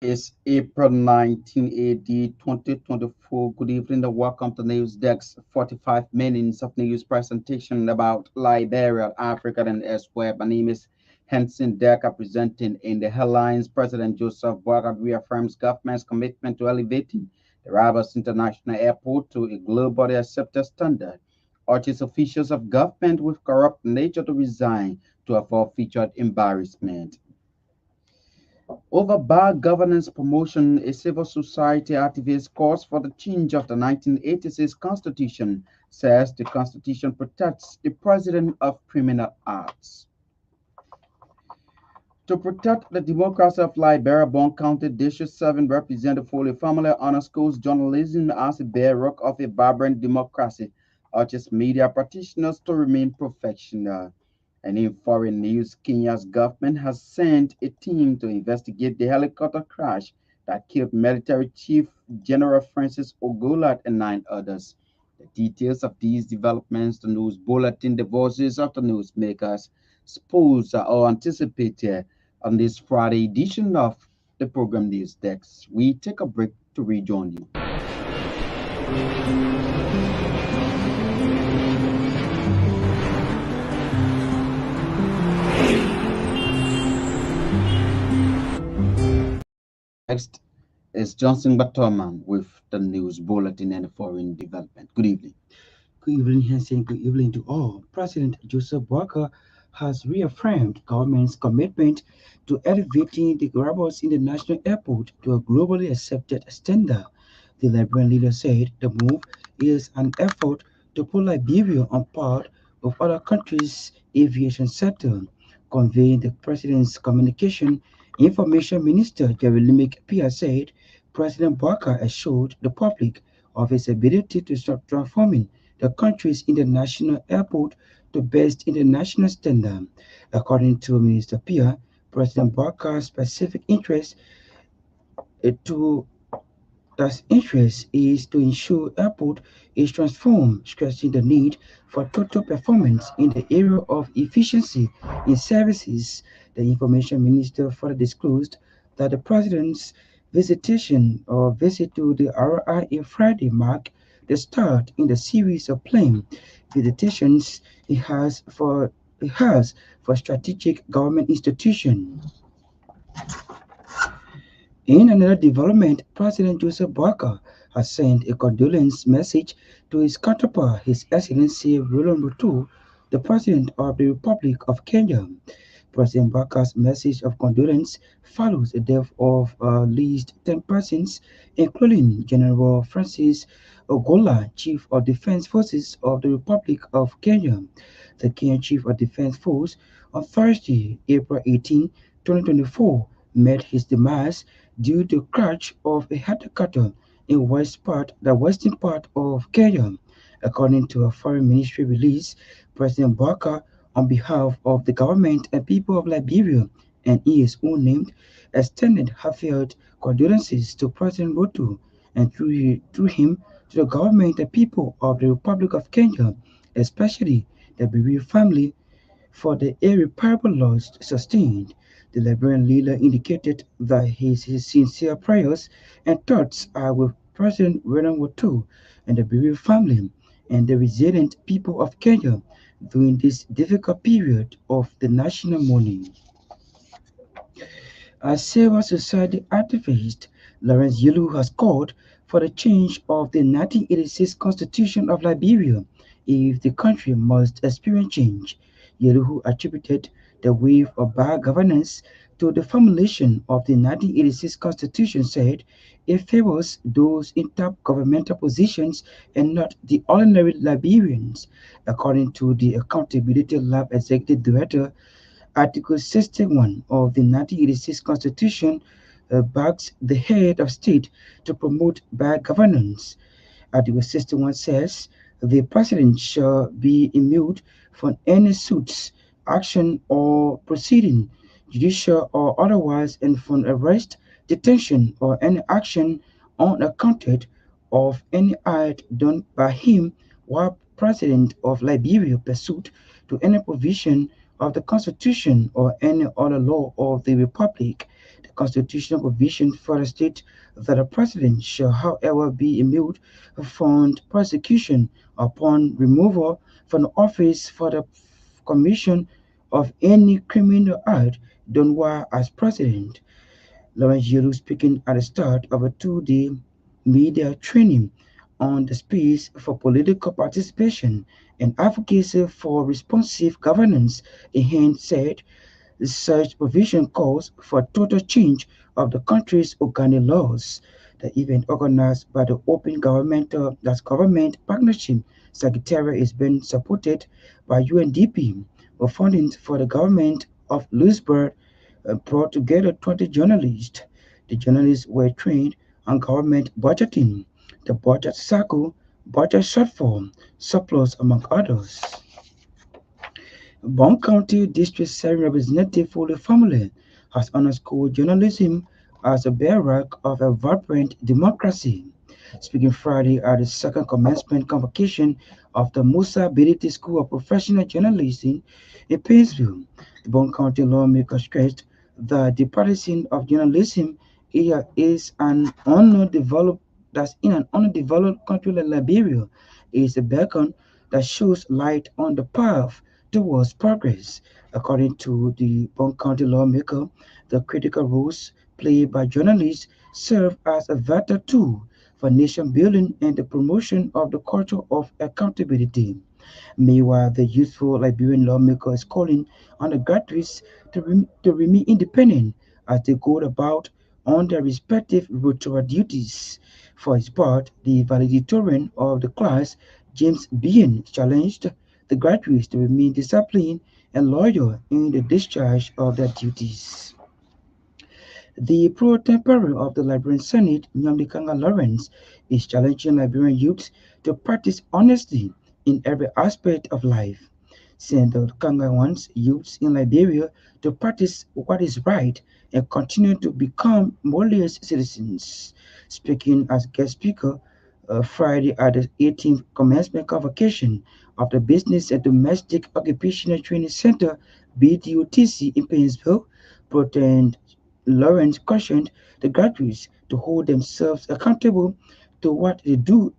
It's April 19 AD 2024. Good evening and welcome to News Desk 45 minutes of news presentation about Liberia, Africa, and elsewhere. My name is Henson Decker, presenting in the headlines. President Joseph Boakai reaffirms government's commitment to elevating the Rabas International Airport to a globally accepted standard. Urges officials of government with corrupt nature to resign to avoid featured embarrassment. Over bad governance promotion, a civil society activist calls for the change of the 1986 Constitution, says the Constitution protects the president of criminal acts. To protect the democracy of Liberia, Bon County District 7 Representative Foley Family underscores journalism as a bedrock of a vibrant democracy, urges media practitioners to remain professional. And in foreign news, Kenya's government has sent a team to investigate the helicopter crash that killed military chief General Francis Ogola and nine others. The details of these developments, the news bulletin, the voices of the newsmakers, suppose are anticipated on this Friday edition of the program News Desk. We take a break to rejoin you. Next is Johnson Batoman with the news bulletin and foreign development. Good evening. Good evening, Hansen. Good evening to all. President Joseph Boakai has reaffirmed government's commitment to elevating the Garbos International Airport to a globally accepted standard. The Liberian leader said the move is an effort to put Liberia on par with other countries' aviation sector. Conveying the president's communication, Information Minister Jeremy Pia said President Boakai assured the public of his ability to start transforming the country's international airport to best international standard. According to Minister Pia, President Barker's specific to interest is to ensure airport is transformed, stressing the need for total performance in the area of efficiency in services. The information minister further disclosed that the president's visit to the RIA Friday marked the start in the series of planned visitations it has for strategic government institutions. In another development, President Joseph Boakai has sent a condolence message to his counterpart, His Excellency William Ruto, the President of the Republic of Kenya. President Boakai's message of condolence follows the death of at least 10 persons, including General Francis Ogola, Chief of Defense Forces of the Republic of Kenya. The Kenyan Chief of Defense Force on Thursday, April 18, 2024, met his demise due to crash of a helicopter in the western part of Kenya. According to a foreign ministry release, President Boakai, on behalf of the government and people of Liberia and in his own name, extended heartfelt condolences to President Ruto and through him to the government and people of the Republic of Kenya, especially the bereaved family for the irreparable loss sustained. The Liberian leader indicated that his sincere prayers and thoughts are with President William Ruto and the bereaved family and the resilient people of Kenya during this difficult period of the national mourning. As civil society activist, Lawrence Yelu has called for the change of the 1986 Constitution of Liberia if the country must experience change. Yelu, who attributed the wave of bad governance to the formulation of the 1986 Constitution, said it favors those in top governmental positions and not the ordinary Liberians. According to the Accountability Lab Executive Director, Article 61 of the 1986 Constitution backs the head of state to promote bad governance. Article 61 says the president shall be immune from any suits, action, or proceeding, judicial or otherwise, and from arrest, detention, or any action unaccounted of any act done by him while president of Liberia pursuant to any provision of the Constitution or any other law of the Republic. The Constitutional provision further state that the president shall, however, be immune from prosecution upon removal from office for the commission of any criminal act done while as president. Lawrence Yelu speaking at the start of a 2-day media training on the space for political participation and advocacy for responsive governance. He said such provision calls for total change of the country's organic laws. The event organized by the Open Government Partnership Secretariat is being supported by UNDP, with funding for the government of Louisburg brought together 20 journalists. The journalists were trained on government budgeting, the budget cycle, budget shortfall, surplus, among others. Bond County District 7 Representative Foley Family has underscored journalism as a bedrock of a vibrant democracy. Speaking Friday at the second commencement convocation of the Musa Ability School of Professional Journalism in Painesville, the Bond County lawmaker stressed that the practicing of journalism is an underdeveloped that's in an underdeveloped country like Liberia is a beacon that shows light on the path towards progress. According to the Bond County lawmaker, the critical roles played by journalists serve as a vital tool for nation building and the promotion of the culture of accountability. Meanwhile, the youthful Liberian lawmaker is calling on the graduates to remain independent as they go about on their respective electoral duties. For his part, the valedictorian of the class, James Bean, challenged the graduates to remain disciplined and loyal in the discharge of their duties. The pro tempore of the Liberian Senate, Nyamdi Lawrence, is challenging Liberian youths to practice honesty in every aspect of life. Senator Kanga wants youths in Liberia to practice what is right and continue to become model citizens. Speaking as guest speaker Friday at the 18th commencement convocation of the Business and Domestic Occupational Training Center (BDOTC) in Painesville, President Lawrence cautioned the graduates to hold themselves accountable to what they do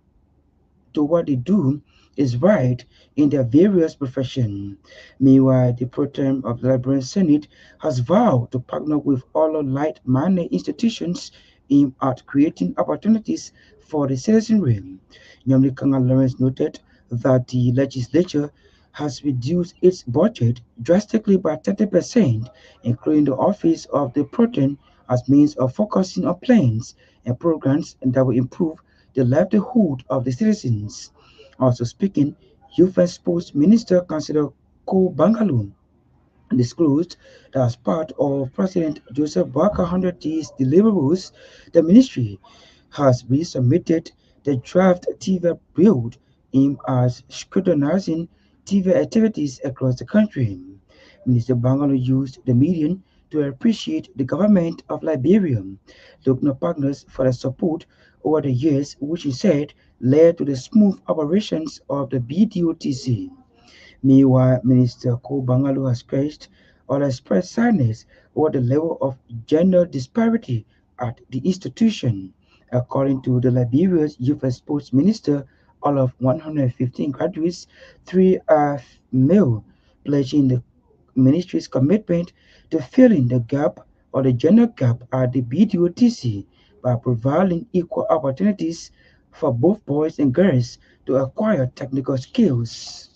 is right in their various professions. Meanwhile, the pro-tem of the Liberian Senate has vowed to partner with all like-minded institutions aimed at creating opportunities for the citizenry. Nyamli Kanga Lawrence noted that the legislature has reduced its budget drastically by 30%, including the office of the pro-tem as means of focusing on plans and programs that will improve the livelihood of the citizens. Also speaking, Youth and Sports Minister Councillor Ko Bangalore disclosed that as part of President Joseph Barker 100 days deliverables, the ministry has resubmitted the draft TV bill aimed at scrutinizing TV activities across the country. Minister Bangalore used the medium to appreciate the government of Liberia, donor partners for the support over the years, which he said led to the smooth operations of the BDOTC. Meanwhile, Minister Ko Bangalu has praised or expressed sadness over the level of gender disparity at the institution. According to the Liberia's Youth and Sports Minister, all of 115 graduates, three are male, pledging the ministry's commitment to filling the gap or the gender gap at the BDOTC by providing equal opportunities for both boys and girls to acquire technical skills.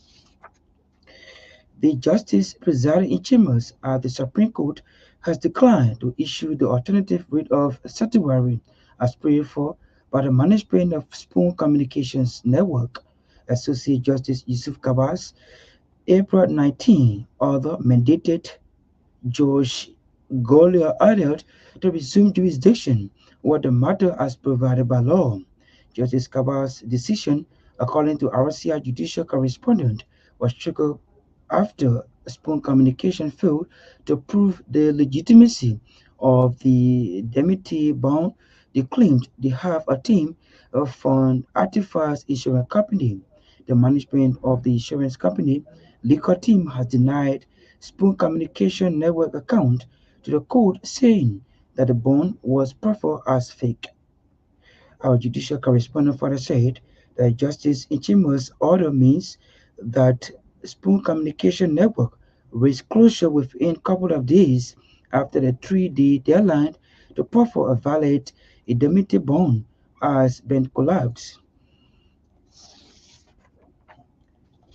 The justice presiding in chambers at the Supreme Court has declined to issue the alternative writ of certiorari as prayed for by the management of Spoon Communications Network. Associate Justice Yusuf Kabas, April 19, other mandated George Golia added to resume jurisdiction over the matter as provided by law. Justice Kabas' decision, according to RCI judicial correspondent, was triggered after Spoon Communication failed to prove the legitimacy of the indemnity bond they claimed they have a team from Artifice Insurance Company. The management of the insurance company legal team has denied Spoon Communication Network account to the court, saying that the bond was proffered as fake. Our judicial correspondent further said that Justice Ichima's order means that Spoon Communication Network reached closure within a couple of days after the 3-day deadline to proffer a valid indemnity bond has been collapsed.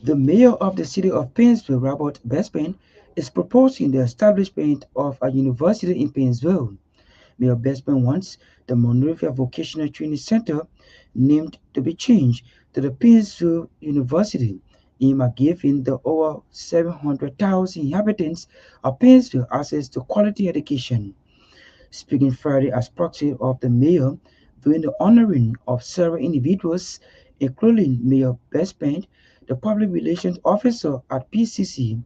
The mayor of the city of Painesville, Robert Bespin, is proposing the establishment of a university in Painesville. Mayor Bespin wants the Monrovia Vocational Training Center named to be changed to the Painesville University, aimed at giving the over 700,000 inhabitants of Painesville access to quality education. Speaking Friday as proxy of the mayor during the honoring of several individuals, including Mayor Bespin, the public relations officer at PCC,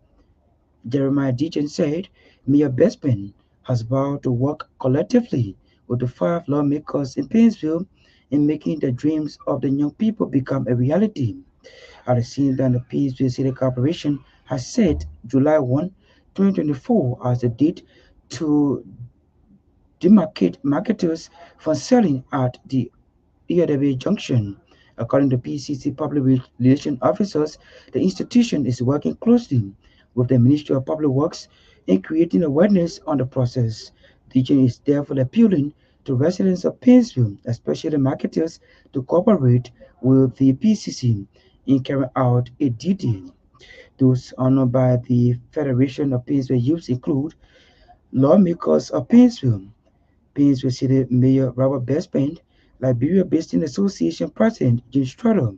Jeremiah Deacon said Mayor Bespin has vowed to work collectively with the 5 lawmakers in Painesville in making the dreams of the young people become a reality. At the same time, the Painesville City Corporation has set July 1, 2024 as the date to demarcate marketers from selling at the ERW Junction. According to PCC public relations officers, the institution is working closely with the Ministry of Public Works in creating awareness on the process. The region is therefore appealing to residents of Painesville, especially marketers, to cooperate with the PCC in carrying out a duty. Those honored by the Federation of Painesville Youths include lawmakers of Painesville, Painesville City Mayor Robert Bespin, Liberia Basin Association President Jim Strutter,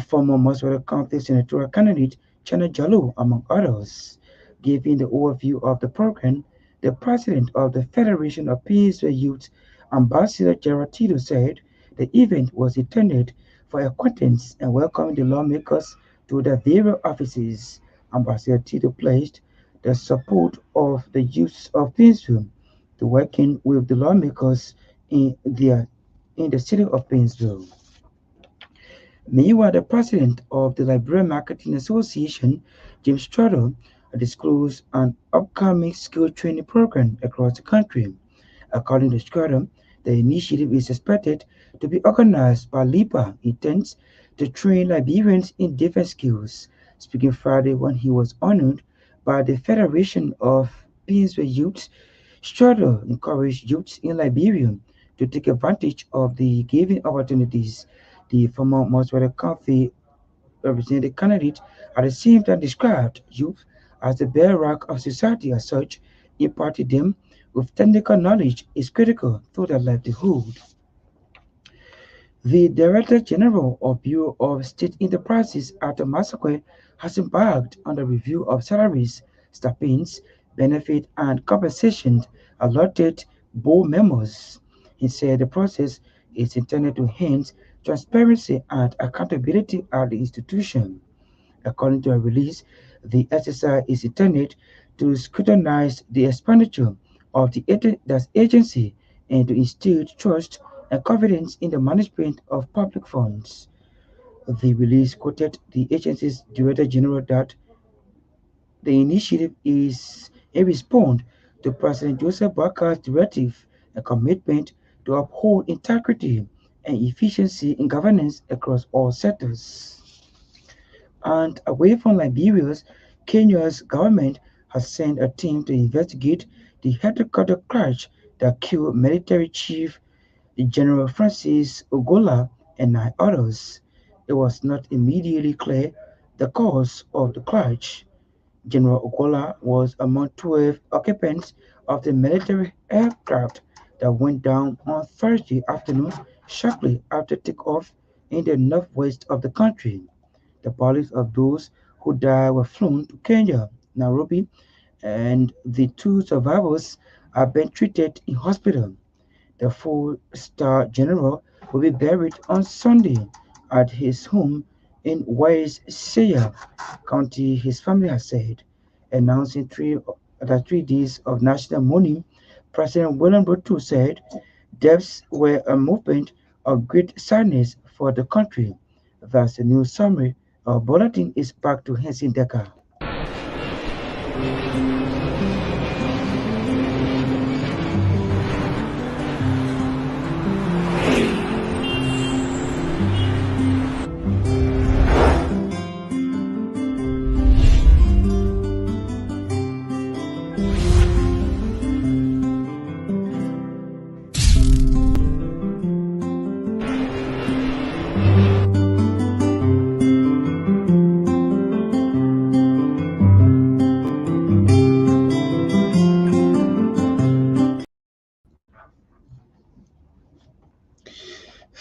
former Maswara County senatorial candidate Chana Jalou, among others. Giving the overview of the program, the president of the Federation of Painesville Youth, Ambassador Gerard Tito, said the event was intended for acquaintance and welcoming the lawmakers to their various offices. Ambassador Tito pledged the support of the youth of Painesville to working with the lawmakers in the city of Painesville. Meanwhile, the president of the Liberian Marketing Association, James Strutter, disclosed an upcoming skill training program across the country. According to Strutter, the initiative is expected to be organized by LIPA, intends to train Liberians in different skills. Speaking Friday when he was honored by the Federation of Painesville Youths, Strutter encouraged youths in Liberia to take advantage of the given opportunities. The former Maswara County representative candidate at the same time described youth as the bedrock of society as such, imparting them with technical knowledge is critical to their livelihood. The Director General of Bureau of State Enterprises Arthur Masakwe has embarked on the review of salaries, stipends, benefit and compensation allotted board members. He said the process is intended to enhance transparency and accountability at the institution. According to a release, the exercise is intended to scrutinize the expenditure of the agency and to instill trust and confidence in the management of public funds. The release quoted the agency's Director General that the initiative is a response to President Joseph Boakar's directive and commitment to uphold integrity and efficiency in governance across all sectors. And away from Liberia's, Kenya's government has sent a team to investigate the helicopter crash that killed military chief General Francis Ogola and 9 others. It was not immediately clear the cause of the crash. General Ogola was among 12 occupants of the military aircraft that went down on Thursday afternoon shortly after takeoff in the northwest of the country. The bodies of those who died were flown to Kenya, Nairobi, and the 2 survivors are being treated in hospital. The four-star general will be buried on Sunday at his home in West Seya County, his family has said, announcing 3 days of national mourning. President William Ruto said deaths were a movement of great sadness for the country. That's the news summary. Our bulletin is back to Hensin Decker.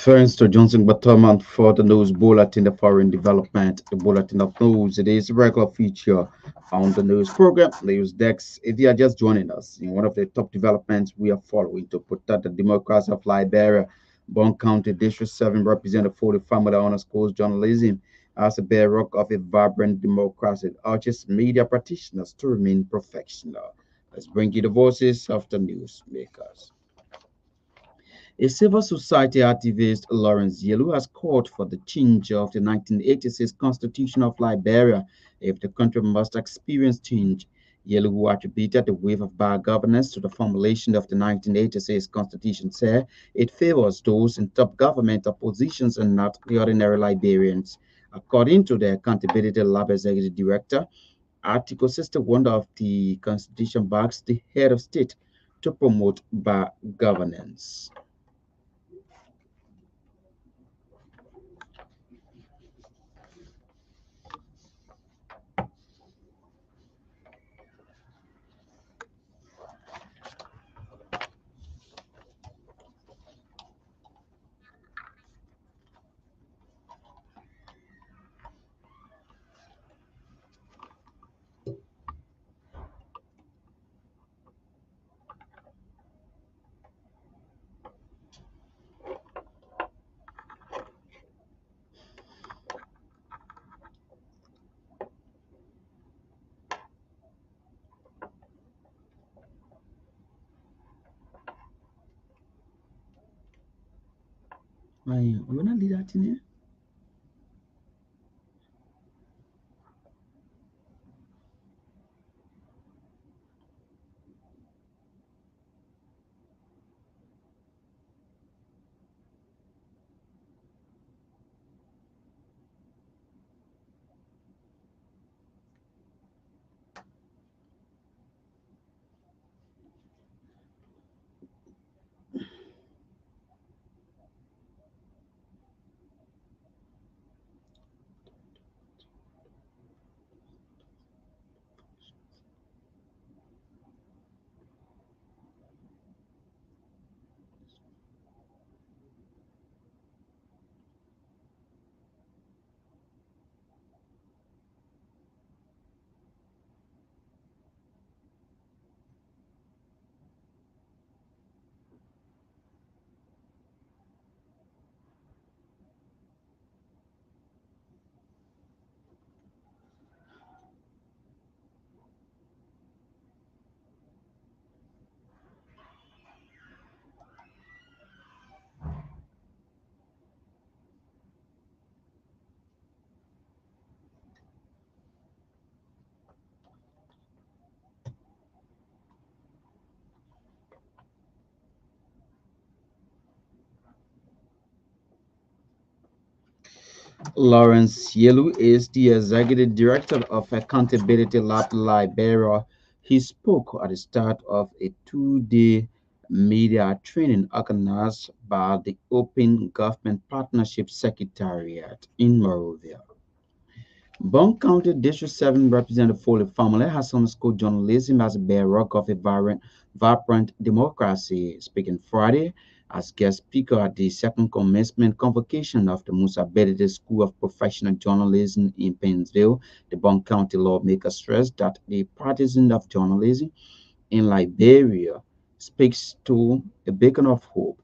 Thanks to Johnson Butterman for the news bulletin, the foreign development, the bulletin of news. It is a regular feature on the news program, News Dex. If you are just joining us, in one of the top developments we are following to protect the democracy of Liberia, Bond County District 7 representative for the family honor schools journalism as a bedrock of a vibrant democracy. It urges media practitioners to remain professional. Let's bring you the voices of the newsmakers. A civil society activist, Lawrence Yelu, has called for the change of the 1986 Constitution of Liberia if the country must experience change. Yelu, who attributed the wave of bad governance to the formulation of the 1986 Constitution, said it favors those in top government positions and not the ordinary Liberians. According to the Accountability Lab Executive Director, Article 61 of the Constitution backs the head of state to promote bad governance. We're not leave that in here. Lawrence Yelu is the executive director of Accountability Lab Liberia. He spoke at the start of a 2-day media training organized by the Open Government Partnership Secretariat in Monrovia. Bond County District 7 Representative Foley Family has underscored journalism as a bedrock of a vibrant democracy. Speaking Friday as guest speaker at the second commencement convocation of the Musa Bedede School of Professional Journalism in Painesville, the Bond County lawmaker stressed that the partisan of journalism in Liberia speaks to a beacon of hope.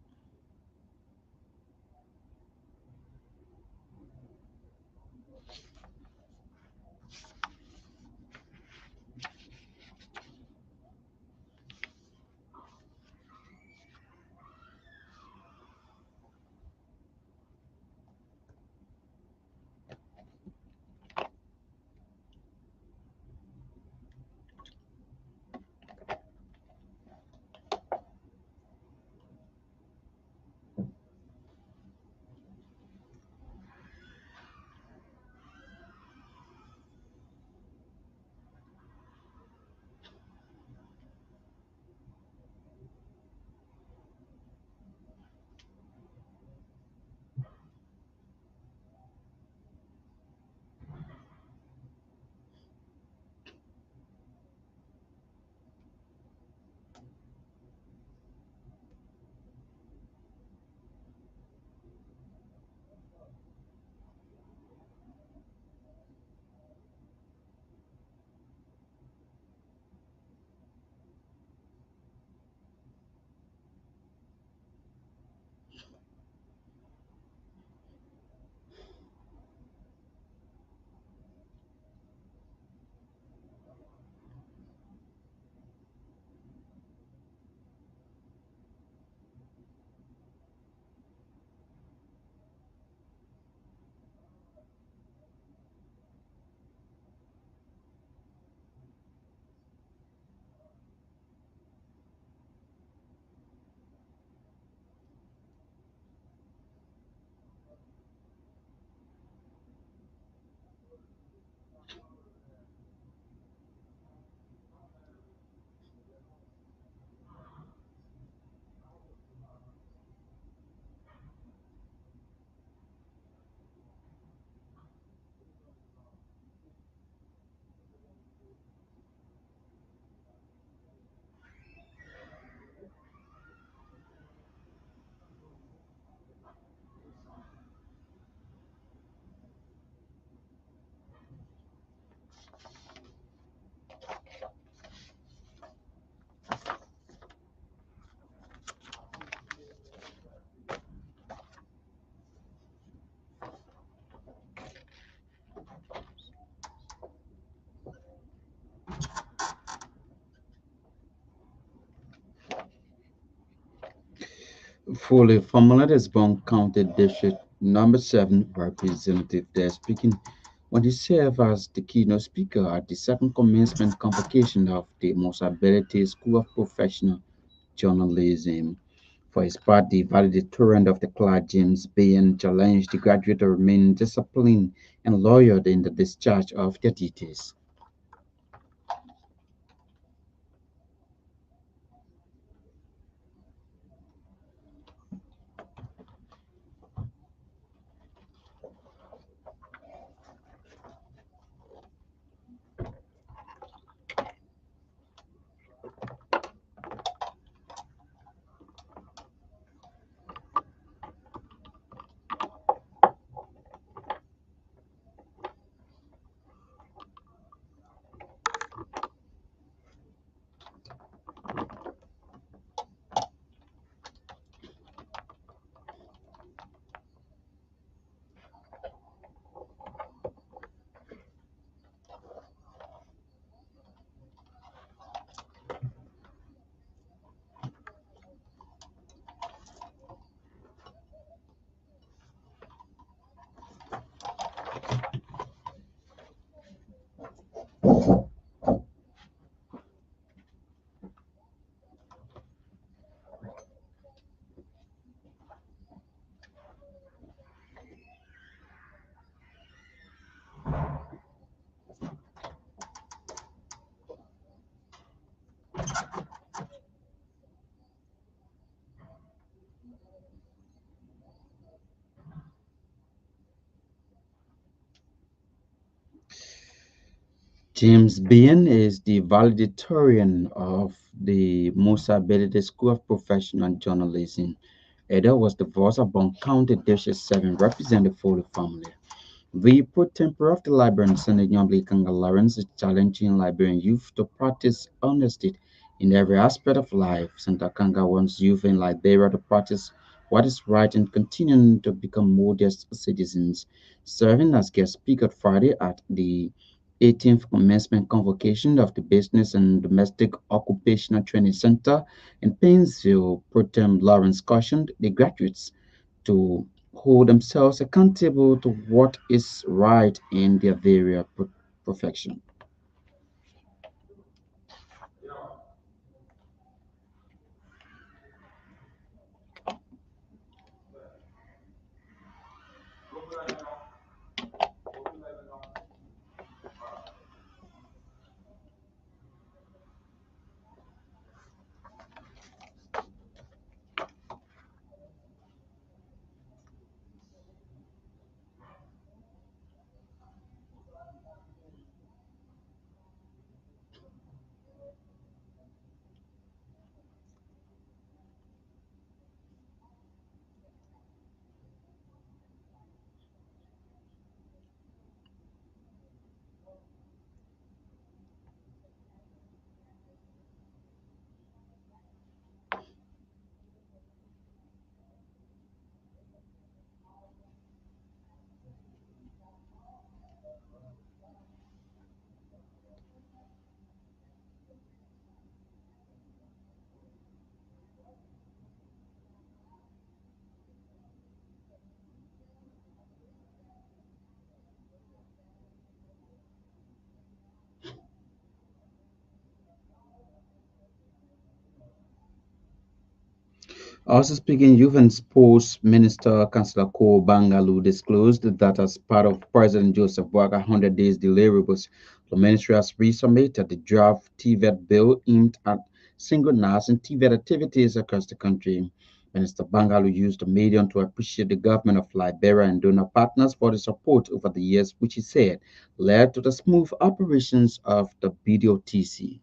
fully formulated Bond County District Number 7 representative there speaking when he served as the keynote speaker at the second commencement convocation of the Mosability School of Professional Journalism. For his part, the valedictorian of the class, James Bain, challenged the graduate to remain disciplined and loyal in the discharge of their duties. James Bain is the valedictorian of the Musa Bedede School of Professional Journalism. Ada was the voice of Bond County District 7 representing for the family. The pro tempore of the Liberian Senate, Nyambli Kanga Lawrence, is challenging Liberian youth to practice honesty in every aspect of life. Senator Kanga wants youth in Liberia to practice what is right and continuing to become modest citizens. Serving as guest speaker Friday at the 18th commencement convocation of the Business and Domestic Occupational Training Center in Painesville, Pro Tem Lawrence cautioned the graduates to hold themselves accountable to what is right in their various profession. Also speaking, Youth and Sports Minister Councillor Ko Bangalu disclosed that as part of President Joseph Boakai 100 days deliverables, the ministry has resubmitted the draft TVET bill aimed at synchronizing TVET activities across the country. Minister Bangalu used the medium to appreciate the government of Liberia and donor partners for the support over the years, which he said led to the smooth operations of the BDOTC.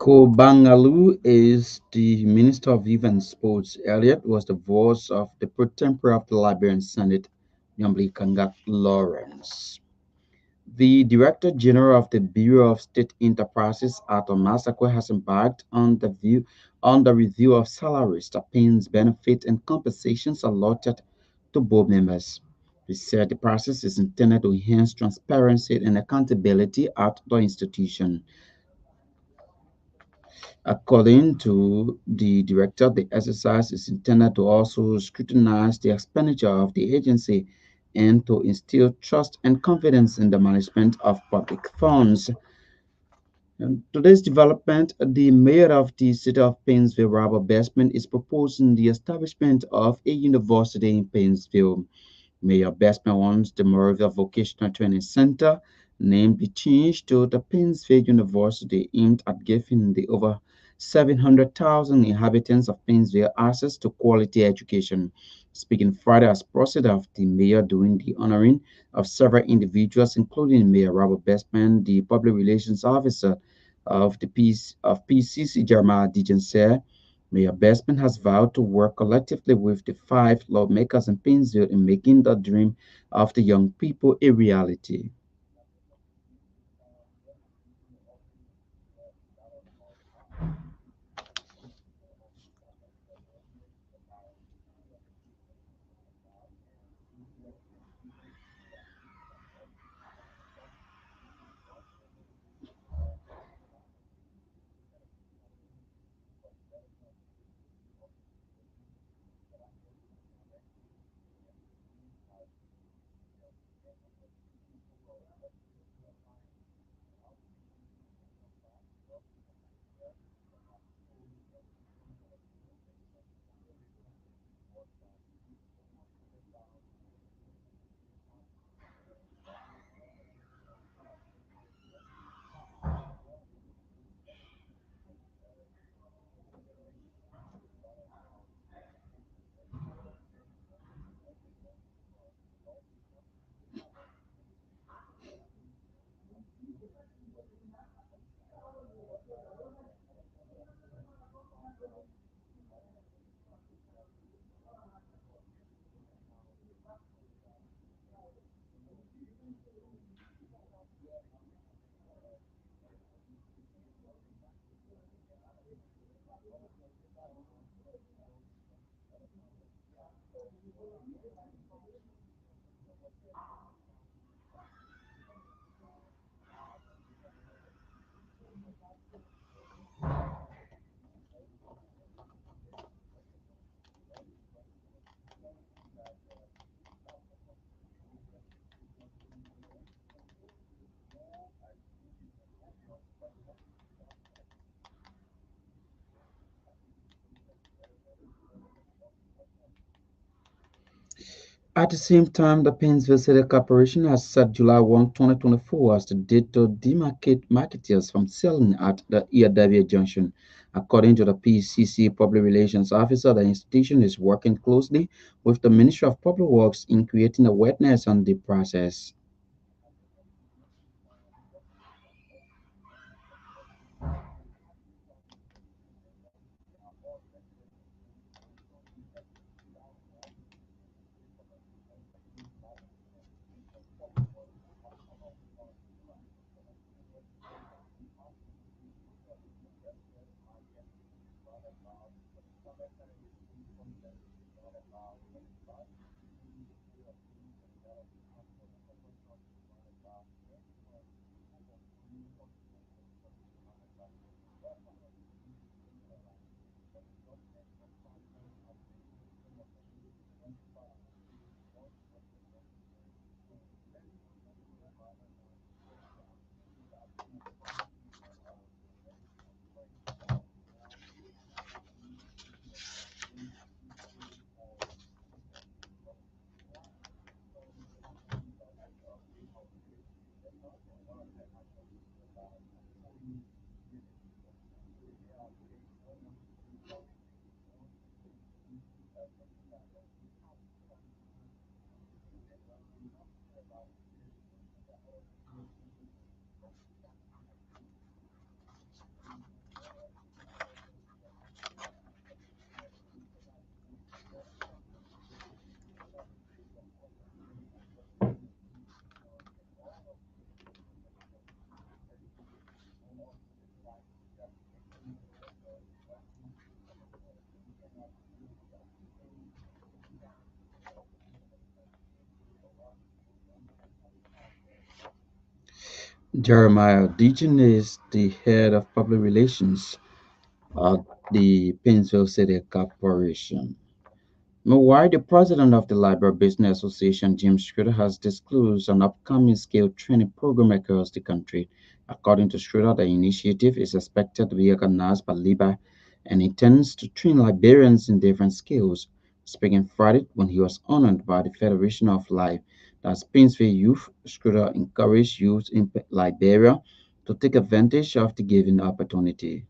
Kobangalu is the Minister of Youth and Sports. Elliot was the voice of the pro tempore of the Liberian Senate, Yambli Kangat Lawrence. The Director General of the Bureau of State Enterprises, Arthur Masakwe, has embarked on the review of salaries, stipends, benefits, and compensations allotted to board members. He said the process is intended to enhance transparency and accountability at the institution. According to the director, the exercise is intended to also scrutinize the expenditure of the agency and to instill trust and confidence in the management of public funds. And today's development, the mayor of the city of Painesville, Robert Bestman, is proposing the establishment of a university in Painesville. Mayor Bestman wants the Moravia Vocational Training Center named be changed to the Painesville University, aimed at giving the over 700,000 inhabitants of Painesville access to quality education. Speaking Friday as president of the mayor during the honoring of several individuals, including Mayor Robert Bestman, the public relations officer of PCC Jeremiah Dijan said, Mayor Bestman has vowed to work collectively with the five lawmakers in Painesville in making the dream of the young people a reality. At the same time, the Painesville City Corporation has set July 1, 2024 as the date to demarcate marketers from selling at the ERW Junction. According to the PCC Public Relations Officer, the institution is working closely with the Ministry of Public Works in creating awareness on the process. Jeremiah Deacon is the head of public relations at the Painesville City Corporation. Meanwhile, the president of the Library Business Association, Jim Schroeder, has disclosed an upcoming skill training program across the country. According to Schroeder, the initiative is expected to be organized by LIBA and intends to train librarians in different skills. Speaking Friday when he was honored by the Federation of Life, that's Painesville Youth, Schroeder encouraged youth in Liberia to take advantage of the given opportunity.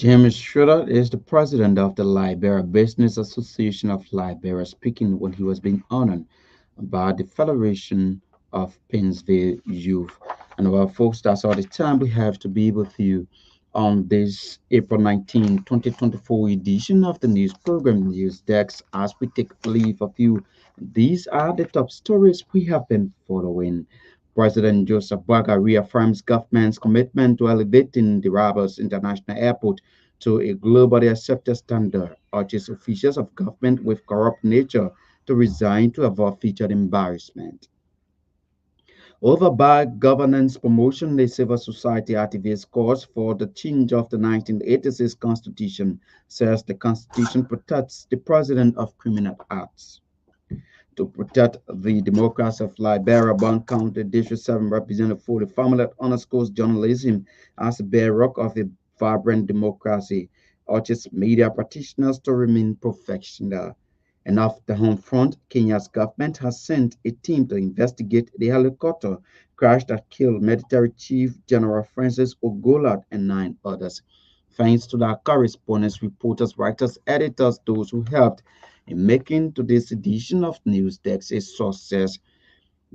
James Schroeder is the president of the Liberia Business Association of Liberia, speaking when he was being honored by the Federation of Painesville Youth. And well, folks, that's all the time we have to be with you on this April 19, 2024 edition of the news program News Desk. As we take leave of you, these are the top stories we have been following. President Joseph Boakai reaffirms government's commitment to elevating the Rabat International Airport to a globally accepted standard, urges officials of government with corrupt nature to resign to avoid future embarrassment. Over bad governance promotion, the civil society activist calls for the change of the 1986 Constitution, says the Constitution protects the president of criminal acts. To protect the democracy of Liberia, Bond County District 7 Representative for the family underscores journalism as a bedrock of a vibrant democracy, urges media practitioners to remain professional. And off the home front, Kenya's government has sent a team to investigate the helicopter crash that killed Military Chief General Francis Ogola and 9 others. Thanks to our correspondents, reporters, writers, editors, those who helped in making today's edition of News Desk a success.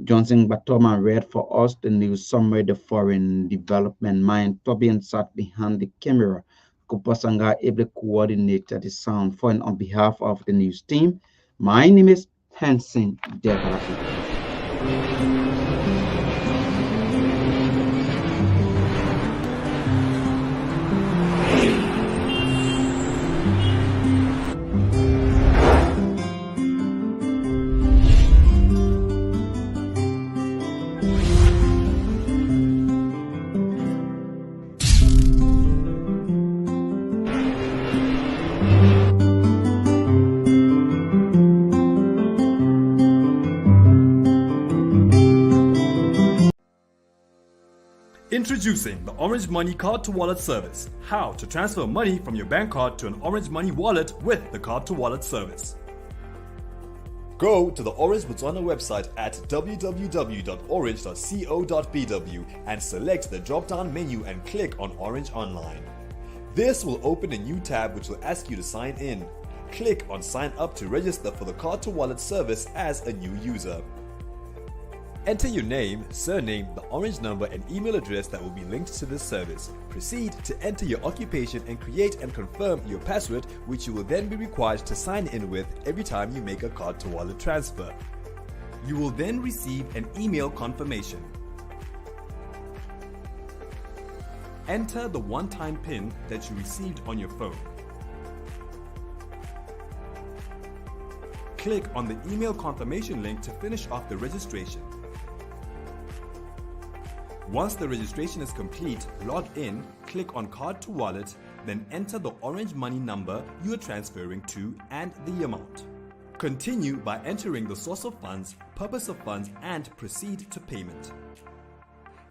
Johnson Batoman read for us the news summary, the foreign development. Mine Tobian sat behind the camera. Kupasanga able coordinated the sound for and on behalf of the news team. My name is Hansen Development. Introducing the Orange Money Card to Wallet service. How to transfer money from your bank card to an Orange Money wallet with the Card to Wallet service. Go to the Orange Botswana website at www.orange.co.bw and select the drop-down menu and click on Orange Online. This will open a new tab which will ask you to sign in. Click on Sign Up to register for the Card to Wallet service as a new user. Enter your name, surname, the Orange number and email address that will be linked to this service. Proceed to enter your occupation and create and confirm your password, which you will then be required to sign in with every time you make a card to wallet transfer. You will then receive an email confirmation. Enter the one-time PIN that you received on your phone. Click on the email confirmation link to finish off the registration. Once the registration is complete, log in, click on Card to Wallet, then enter the Orange Money number you are transferring to and the amount. Continue by entering the source of funds, purpose of funds, and proceed to payment.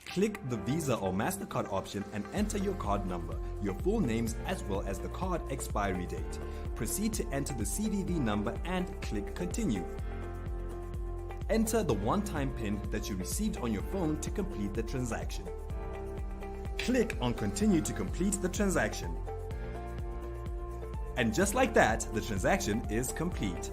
Click the Visa or MasterCard option and enter your card number, your full names as well as the card expiry date. Proceed to enter the CVV number and click Continue. Enter the one-time PIN that you received on your phone to complete the transaction. Click on Continue to complete the transaction. And just like that, the transaction is complete.